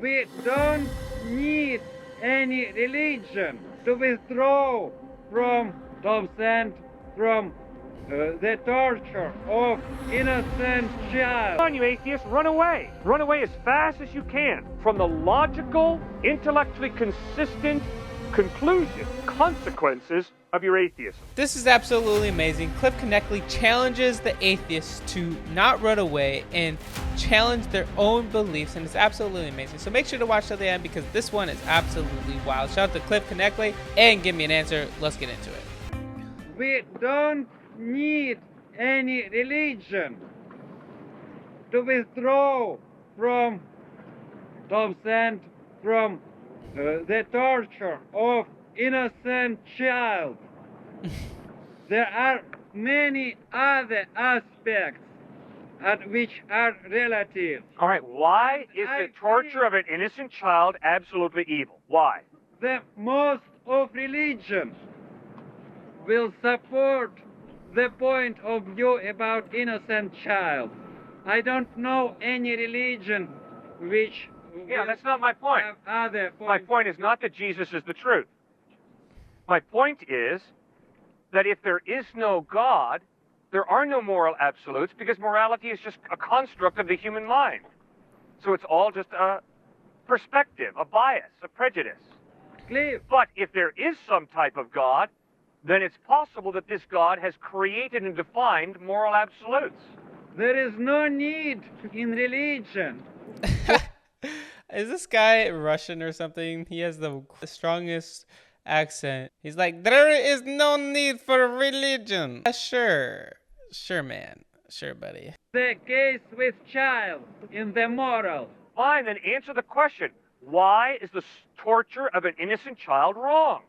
We don't need any religion to withdraw from consent from the torture of innocent child. Come on, you atheists, run away. Run away as fast as you can from the logical, intellectually consistent conclusion, consequences of your atheism. This is absolutely amazing. Cliffe Connectly challenges the atheists to not run away and challenge their own beliefs, and it's absolutely amazing. So make sure to watch till the end because this one is absolutely wild. Shout out to Cliffe Connectly and give me an answer. Let's get into it. We don't need any religion to withdraw from consent from the torture of innocent child. There are many other aspects which are relative. All right, why is the torture of an innocent child absolutely evil? Why? The most of religion will support the point of view about innocent child. I don't know any religion which Yeah, that's not my point. have other My point is not that Jesus is the truth. My point is that if there is no God, there are no moral absolutes because morality is just a construct of the human mind. So it's all just a perspective, a bias, a prejudice. Cliffe, But if there is some type of God, then it's possible that this God has created and defined moral absolutes. there is no need in religion. Is this guy Russian or something? He has the strongest accent. He's like, there is no need for religion. Sure, man. Sure, buddy. The case with child in the moral. Fine, then answer the question. Why is the torture of an innocent child wrong?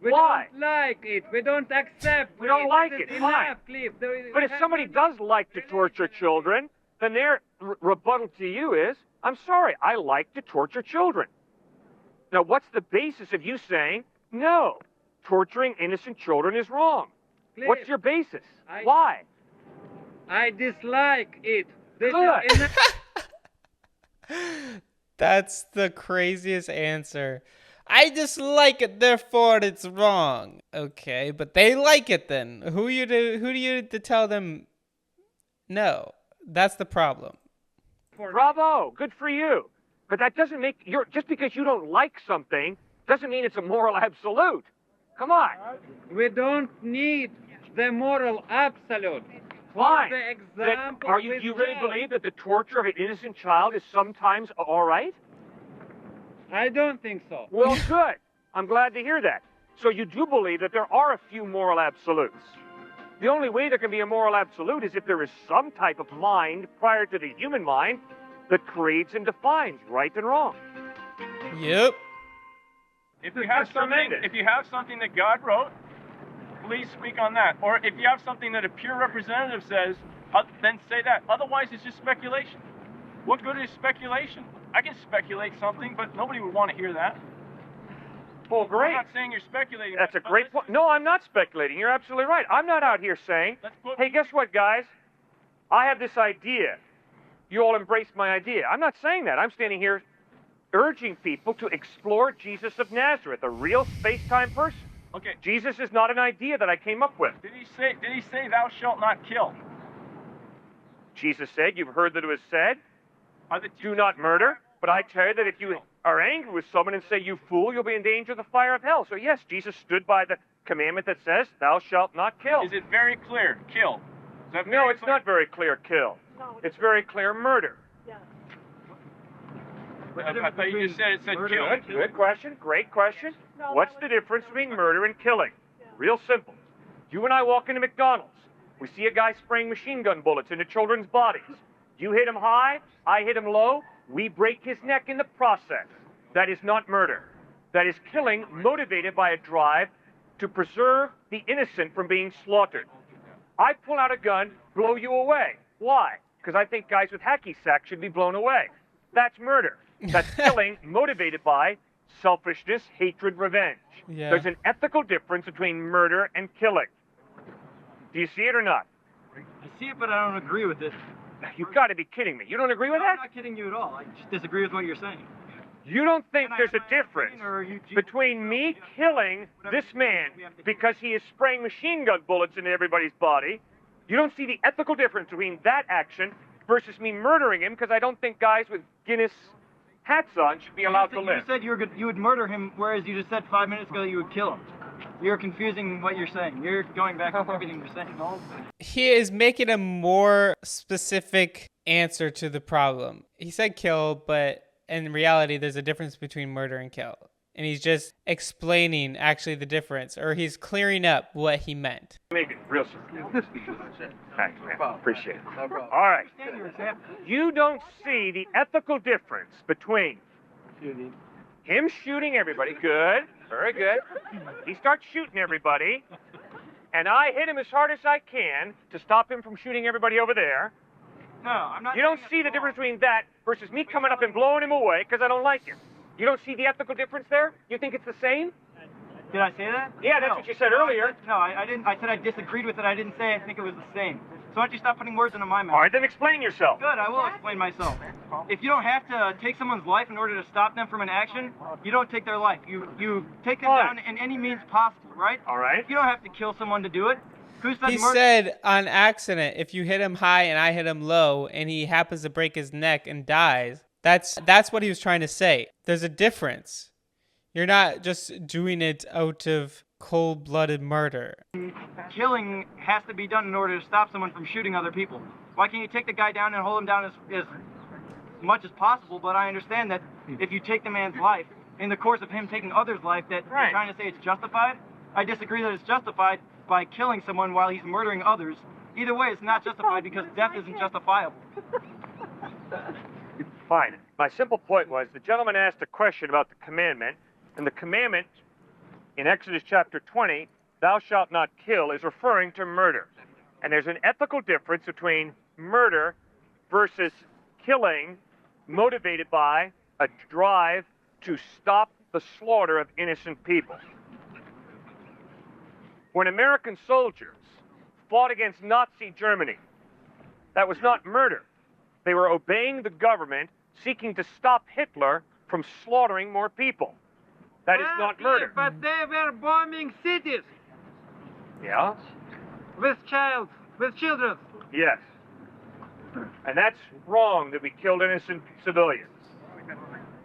We Why? don't like it. We don't accept We don't like This it. is Fine. enough, Cliffe. But if somebody does like to torture children, then their rebuttal to you is, I'm sorry, I like to torture children. Now, what's the basis of you saying, no, torturing innocent children is wrong? Cliffe, What's your basis? I- Why? I dislike it. This Good. is enough. That's the craziest answer. I dislike it, therefore it's wrong. Okay, but they like it then. Who do you to tell them no? That's the problem. Bravo, good for you. But that doesn't make, just because you don't like something, doesn't mean it's a moral absolute. Come on. We don't need the moral absolute. Fine. For the example, Are you with really child. believe that the torture of an innocent child is sometimes all right? I don't think so. Well, good. I'm glad to hear that. So you do believe that there are a few moral absolutes. The only way there can be a moral absolute is if there is some type of mind prior to the human mind that creates and defines right and wrong. Yep. If you have That's something, tremendous. if you have something that God wrote, please speak on that. Or if you have something that a pure representative says, then say that. Otherwise, it's just speculation. What good is speculation? I can speculate something, but nobody would want to hear that. Well, great. I'm not saying you're speculating. That's a but great let's- point. No, I'm not speculating. You're absolutely right. I'm not out here saying, Let's put- hey, guess what, guys? I have this idea. You all embrace my idea. I'm not saying that. I'm standing here urging people to explore Jesus of Nazareth, a real space-time person. Okay. Jesus is not an idea that I came up with. Did he say, "Thou shalt not kill"? Jesus said, you've heard that it was said, Are the do not murder. But I tell you that if you are angry with someone and say, you fool, you'll be in danger of the fire of hell. So yes, Jesus stood by the commandment that says, thou shalt not kill. Is it very clear? Kill. Is that No, very it's clear? not very clear kill. It's very clear murder. I thought you just said it said kill. Good question. Great question. What's the difference between murder and killing? Real simple. You and I walk into McDonald's. We see a guy spraying machine gun bullets into children's bodies. You hit him high, I hit him low, we break his neck in the process. That is not murder. That is killing motivated by a drive to preserve the innocent from being slaughtered. I pull out a gun, blow you away. Why? Because I think guys with hacky sacks should be blown away. That's murder. That's killing motivated by selfishness, hatred, revenge. Yeah. There's an ethical difference between murder and killing. Do you see it or not? I see it, but I don't agree with it. You've got to be kidding me. You don't agree with I'm that? not kidding you at all. I just disagree with what you're saying. You don't think Can I there's a have my difference opinion, or are you- between me killing this man because he is spraying machine gun bullets into everybody's body? You don't see the ethical difference between that action versus me murdering him because I don't think guys with Guinness hats on should be allowed to live. You said you would murder him, whereas you just said 5 minutes ago that you would kill him. You're confusing what you're saying. You're going back on everything you're saying. He is making a more specific answer to the problem. He said kill, but in reality, there's a difference between murder and kill. And he's just explaining actually the difference, or he's clearing up what he meant. Make it real simple. Thanks, man. Appreciate it. No problem. All right. Understand your example. You don't see the ethical difference between him shooting everybody. Good. Very good. He starts shooting everybody, and I hit him as hard as I can to stop him from shooting everybody over there. No, I'm not. You don't saying see the that's difference wrong. between that versus me coming up and blowing him away because I don't like him. You don't see the ethical difference there? You think it's the same? Did I say that? Yeah, that's No. what you said No, earlier. I didn't. I said I disagreed with it. I didn't say I think it was the same. So why don't you stop putting words into my mouth? All right, then explain yourself. Good, I will explain myself. If you don't have to take someone's life in order to stop them from an action, you don't take their life. You take them Fine. down in any means possible, right? All right. You don't have to kill someone to do it. Who said He murder? said on accident, if you hit him high and I hit him low and he happens to break his neck and dies, that's what he was trying to say. There's a difference. You're not just doing it out of cold-blooded murder. Killing has to be done in order to stop someone from shooting other people. Why can't you take the guy down and hold him down as much as possible? But I understand that if you take the man's life, in the course of him taking others' life, that Right. you're trying to say it's justified. I disagree that it's justified by killing someone while he's murdering others. Either way, it's not justified because death isn't justifiable. Fine. My simple point was the gentleman asked a question about the commandment, and the commandment in Exodus chapter 20, thou shalt not kill, is referring to murder. And there's an ethical difference between murder versus killing motivated by a drive to stop the slaughter of innocent people. When American soldiers fought against Nazi Germany, that was not murder. They were obeying the government, seeking to stop Hitler from slaughtering more people. That is not murder. But they were bombing cities Yeah? with children. Yes. And that's wrong that we killed innocent civilians.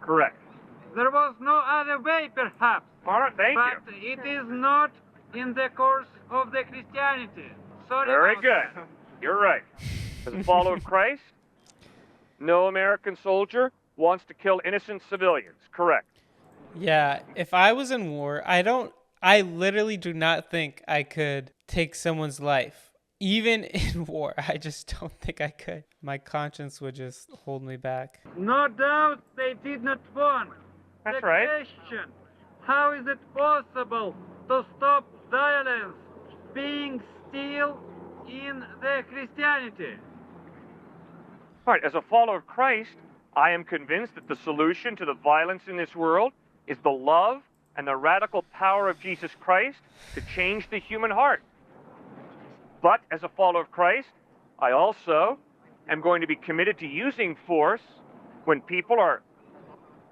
Correct. There was no other way, perhaps. All right, thank But you. it is not in the course of the Christianity. Sorry. Very about good. that. You're right. As a follower of Christ, no American soldier wants to kill innocent civilians. Correct. Yeah, if I was in war, I literally do not think I could take someone's life. Even in war, I just don't think I could. My conscience would just hold me back. No doubt they did not want. That's the right. question, how is it possible to stop violence being still in the Christianity? All right, as a follower of Christ, I am convinced that the solution to the violence in this world is the love and the radical power of Jesus Christ to change the human heart. But as a follower of Christ, I also am going to be committed to using force when people are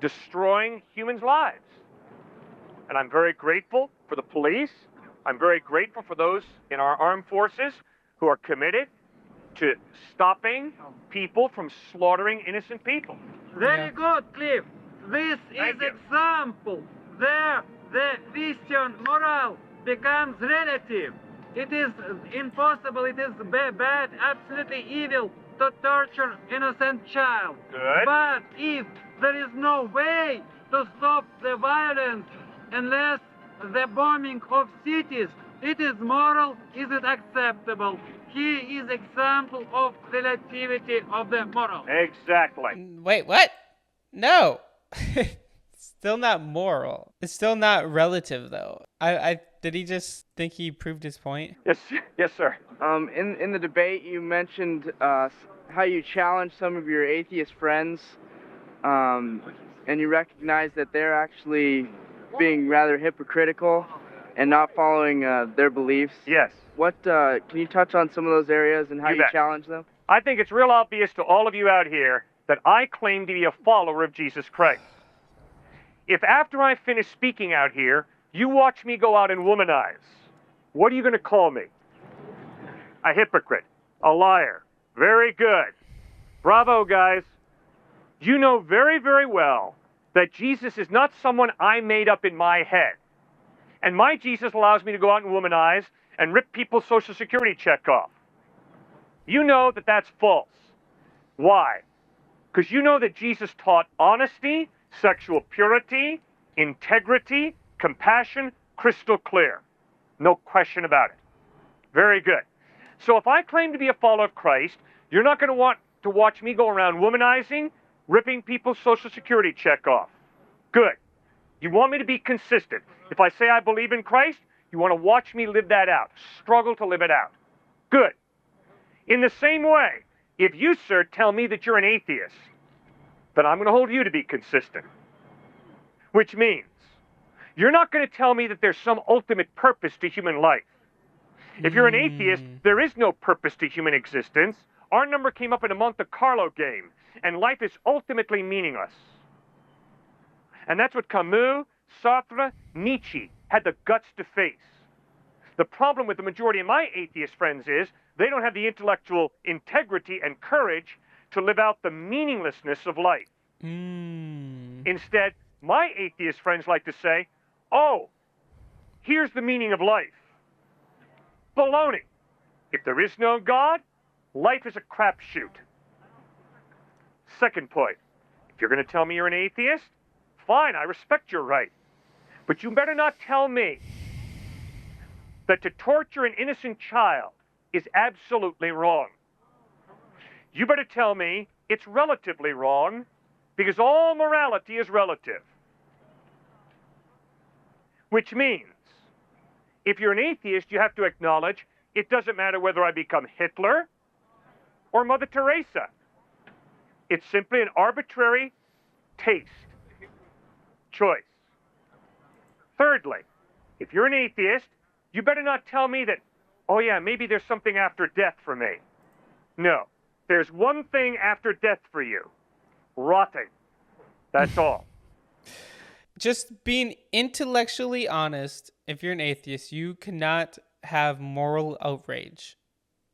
destroying humans' lives. And I'm very grateful for the police. I'm very grateful for those in our armed forces who are committed to stopping people from slaughtering innocent people. Very Yeah. good, Cliff. This Thank is you. example where the Christian moral becomes relative. It is impossible, it is bad, absolutely evil to torture innocent child. Good. But if there is no way to stop the violence unless the bombing of cities, it is moral, is it acceptable? He is example of relativity of the moral. Exactly. Wait, what? No. Still not moral. It's still not relative, though. I did he just think he proved his point? Yes, sir. In the debate, you mentioned how you challenged some of your atheist friends, and you recognize that they're actually being rather hypocritical and not following their beliefs. Yes. What can you touch on some of those areas and how You you bet. challenge them? I think it's real obvious to all of you out here that I claim to be a follower of Jesus Christ. if after I finish speaking out here, you watch me go out and womanize, what are you going to call me? A hypocrite. A liar. Very good. Bravo, guys. You know very, very well that Jesus is not someone I made up in my head. And my Jesus allows me to go out and womanize and rip people's Social Security check off. You know that that's false. Why? Because you know that Jesus taught honesty, sexual purity, integrity, compassion, crystal clear. No question about it. Very good. So if I claim to be a follower of Christ, you're not going to want to watch me go around womanizing, ripping people's Social Security check off. Good. You want me to be consistent. If I say I believe in Christ, you want to watch me live that out. Struggle to live it out. Good. In the same way, if you, sir, tell me that you're an atheist, then I'm going to hold you to be consistent. Which means, you're not going to tell me that there's some ultimate purpose to human life. If you're an atheist, there is no purpose to human existence. Our number came up in a Monte Carlo game, and life is ultimately meaningless. And that's what Camus, Sartre, Nietzsche had the guts to face. The problem with the majority of my atheist friends is they don't have the intellectual integrity and courage to live out the meaninglessness of life. Instead, my atheist friends like to say, oh, here's the meaning of life. Baloney. If there is no God, life is a crapshoot. Second point, if you're going to tell me you're an atheist, fine, I respect your right. But you better not tell me that to torture an innocent child is absolutely wrong. You better tell me it's relatively wrong, because all morality is relative. Which means, if you're an atheist, you have to acknowledge it doesn't matter whether I become Hitler or Mother Teresa. It's simply an arbitrary taste, choice. Thirdly, if you're an atheist, you better not tell me that, oh yeah, maybe there's something after death for me. No, there's one thing after death for you. Rotting. That's all. Just being intellectually honest, if you're an atheist, you cannot have moral outrage.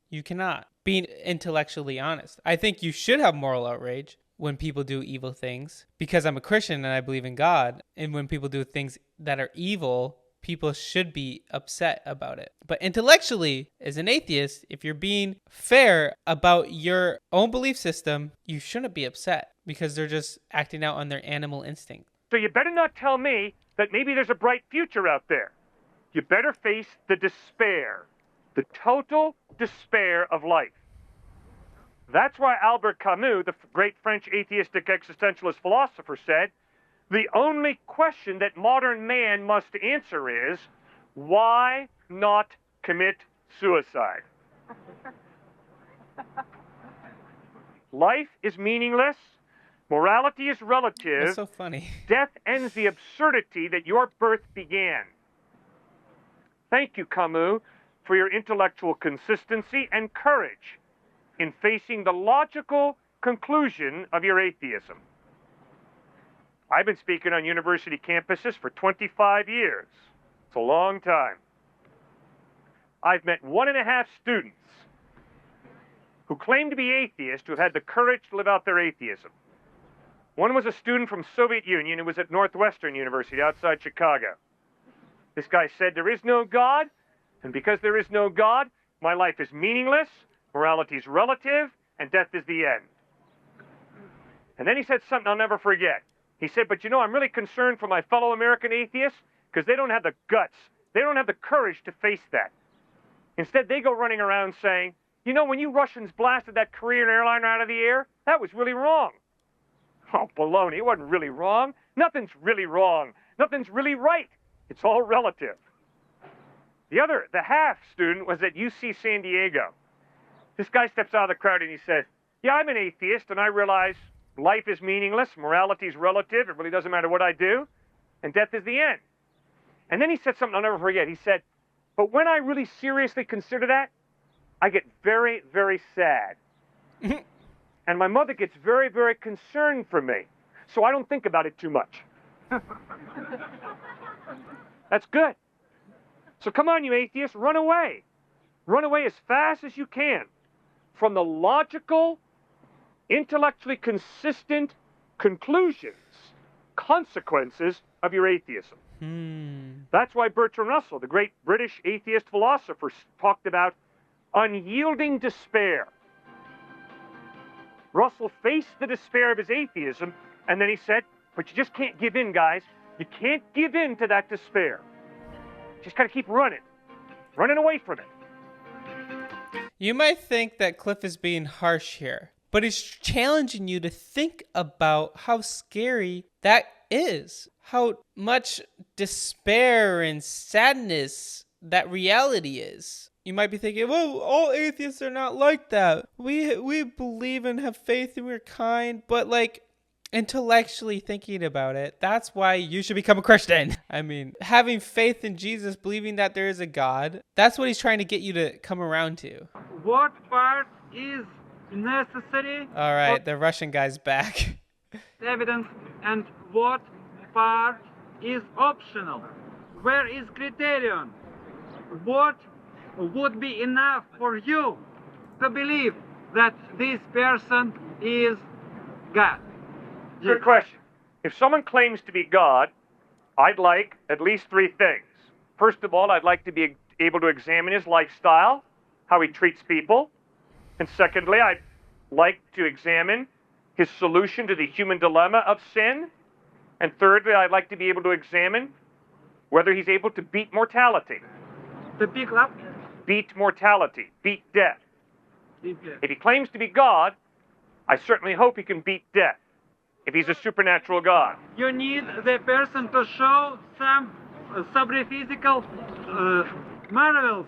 You cannot. Being intellectually honest. I think you should have moral outrage when people do evil things, because I'm a Christian and I believe in God. And when people do things that are evil, people should be upset about it. But intellectually, as an atheist, if you're being fair about your own belief system, you shouldn't be upset because they're just acting out on their animal instinct. So you better not tell me that maybe there's a bright future out there. You better face the despair, the total despair of life. That's why Albert Camus, the great French atheistic existentialist philosopher, said, the only question that modern man must answer is, why not commit suicide? Life is meaningless. Morality is relative. That's so funny. Death ends the absurdity that your birth began. Thank you, Camus, for your intellectual consistency and courage in facing the logical conclusion of your atheism. I've been speaking on university campuses for 25 years. It's a long time. I've met 1.5 students who claim to be atheists who have had the courage to live out their atheism. One was a student from Soviet Union who was at Northwestern University outside Chicago. This guy said, there is no God, and because there is no God, my life is meaningless, morality is relative, and death is the end. And then he said something I'll never forget. He said, but you know, I'm really concerned for my fellow American atheists because they don't have the guts. They don't have the courage to face that. Instead, they go running around saying, you know, when you Russians blasted that Korean airliner out of the air, that was really wrong. Oh, baloney, it wasn't really wrong. Nothing's really wrong. Nothing's really right. It's all relative. The half student was at UC San Diego. This guy steps out of the crowd and he says, yeah, I'm an atheist and I realize life is meaningless, morality is relative, it really doesn't matter what I do, and death is the end. And then he said something I'll never forget. He said, but when I really seriously consider that, I get very, very sad. And my mother gets very, very concerned for me. So I don't think about it too much. That's good. So come on, you atheists, run away. Run away as fast as you can from the logical, intellectually consistent conclusions, consequences of your atheism. That's why Bertrand Russell, the great British atheist philosopher, talked about unyielding despair. Russell faced the despair of his atheism, and then he said, but you just can't give in, guys. You can't give in to that despair. Just gotta keep running away from it. You might think that Cliffe is being harsh here, but he's challenging you to think about how scary that is. How much despair and sadness that reality is. You might be thinking, well, all atheists are not like that. We believe and have faith and we're kind, but like intellectually thinking about it, that's why you should become a Christian. I mean, having faith in Jesus, believing that there is a God, that's what he's trying to get you to come around to. What part is necessary? All right, the Russian guy's back. Evidence, and what part is optional? Where is criterion? What would be enough for you to believe that this person is God? Good question. If someone claims to be God, I'd like at least three things. First of all, I'd like to be able to examine his lifestyle, how he treats people. And secondly, I'd like to examine his solution to the human dilemma of sin. And thirdly, I'd like to be able to examine whether he's able to beat mortality. To pick up? Beat mortality, beat death. If he claims to be God, I certainly hope he can beat death, if he's a supernatural God. You need the person to show some supraphysical marvels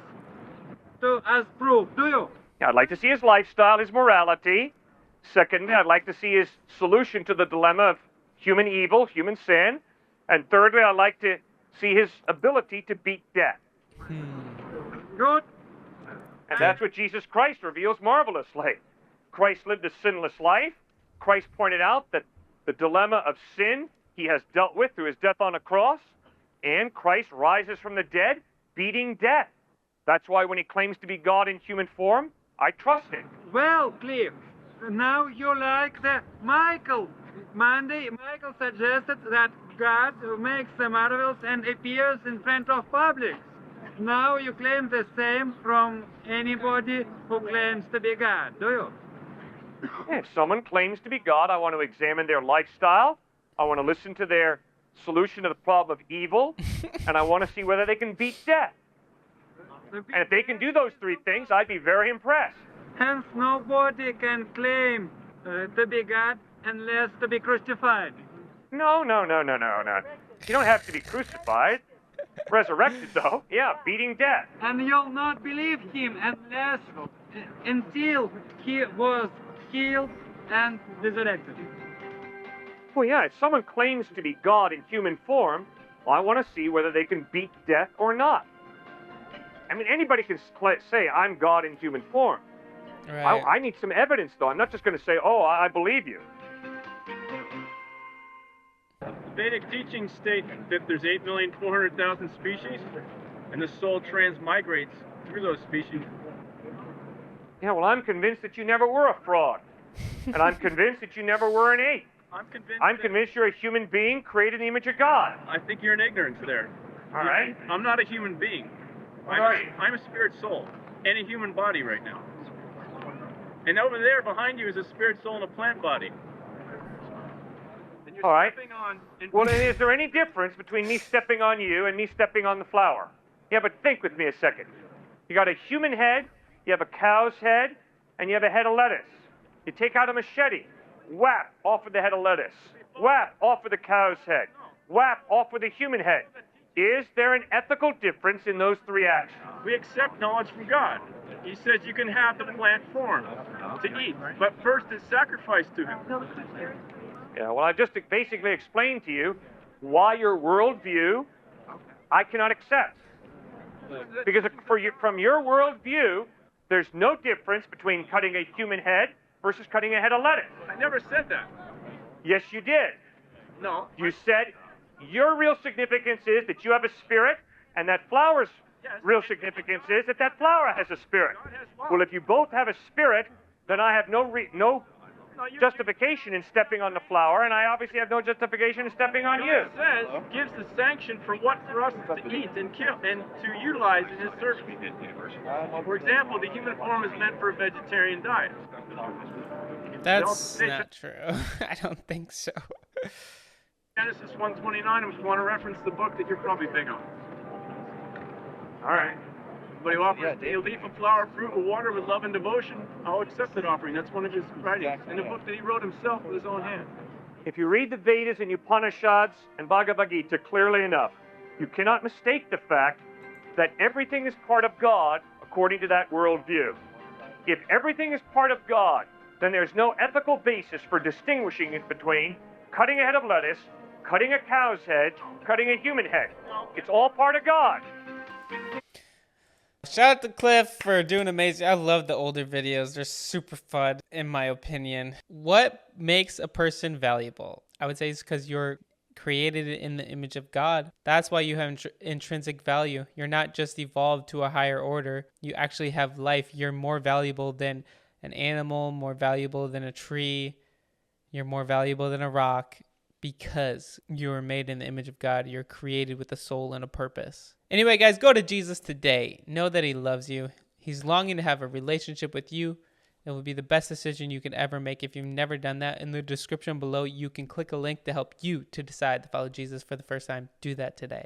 to as proof, do you? I'd like to see his lifestyle, his morality. Secondly, I'd like to see his solution to the dilemma of human evil, human sin. And thirdly, I'd like to see his ability to beat death. Good. And that's what Jesus Christ reveals marvelously. Christ lived a sinless life. Christ pointed out that the dilemma of sin he has dealt with through his death on a cross. And Christ rises from the dead, beating death. That's why when he claims to be God in human form, I trust him. Well, Cliffe, now you like the Michael. Monday, Michael suggested that God makes the marvels and appears in front of public. Now you claim the same from anybody who claims to be God, do you? If someone claims to be God, I want to examine their lifestyle. I want to listen to their solution to the problem of evil. And I want to see whether they can beat death. And if they can do those three things, I'd be very impressed. Hence, nobody can claim to be God unless to be crucified. No. You don't have to be crucified. Resurrected, though. Yeah, beating death. And you'll not believe him until he was killed and resurrected. Well, yeah, if someone claims to be God in human form, well, I want to see whether they can beat death or not. I mean, anybody can say, I'm God in human form. Right. I need some evidence, though. I'm not just going to say, oh, I believe you. Vedic teachings state that there's 8,400,000 species, and the soul transmigrates through those species. Yeah, well, I'm convinced that you never were a frog. And I'm convinced that you never were an ape. I'm convinced you're a human being created in the image of God. I think you're in ignorance there. All right. I'm not a human being. What are you? I'm a spirit soul in a human body right now. And over there behind you is a spirit soul in a plant body. All right. Well, then, is there any difference between me stepping on you and me stepping on the flower? Yeah, but think with me a second. You got a human head, you have a cow's head, and you have a head of lettuce. You take out a machete, whap, off with the head of lettuce. Whap, off with the cow's head. Whap, off with the human head. Is there an ethical difference in those three actions? We accept knowledge from God. He says you can have the plant form to eat, but first it's sacrificed to him. Yeah, well, I just basically explained to you why your worldview I cannot accept. Because from your worldview, there's no difference between cutting a human head versus cutting a head of lettuce. I never said that. Yes, you did. No. You said your real significance is that you have a spirit, and that flower's real significance is that that flower has a spirit. Well, if you both have a spirit, then I have no justification in stepping on the flower, and I obviously have no justification in stepping on you. It says, gives the sanction for what for us to eat and kill and to utilize in his service. For example, the human form is meant for a vegetarian diet. That's not true. I don't think so. Genesis 1:29, if you want to reference the book that you're probably big on. All right. But he offers a leaf of flower, fruit, or water with love and devotion. I'll accept that offering. That's one of his writings. In a book that he wrote himself with his own hand. If you read the Vedas and Upanishads and Bhagavad Gita clearly enough, you cannot mistake the fact that everything is part of God according to that worldview. If everything is part of God, then there's no ethical basis for distinguishing it between cutting a head of lettuce, cutting a cow's head, cutting a human head. It's all part of God. Shout out to Cliffe for doing amazing. I love the older videos. They're super fun, in my opinion. What makes a person valuable? I would say it's because you're created in the image of God. That's why you have intrinsic value. You're not just evolved to a higher order. You actually have life. You're more valuable than an animal, more valuable than a tree. You're more valuable than a rock because you were made in the image of God. You're created with a soul and a purpose. Anyway, guys, go to Jesus today. Know that he loves you. He's longing to have a relationship with you. It will be the best decision you can ever make. If you've never done that, in the description below, you can click a link to help you to decide to follow Jesus for the first time. Do that today.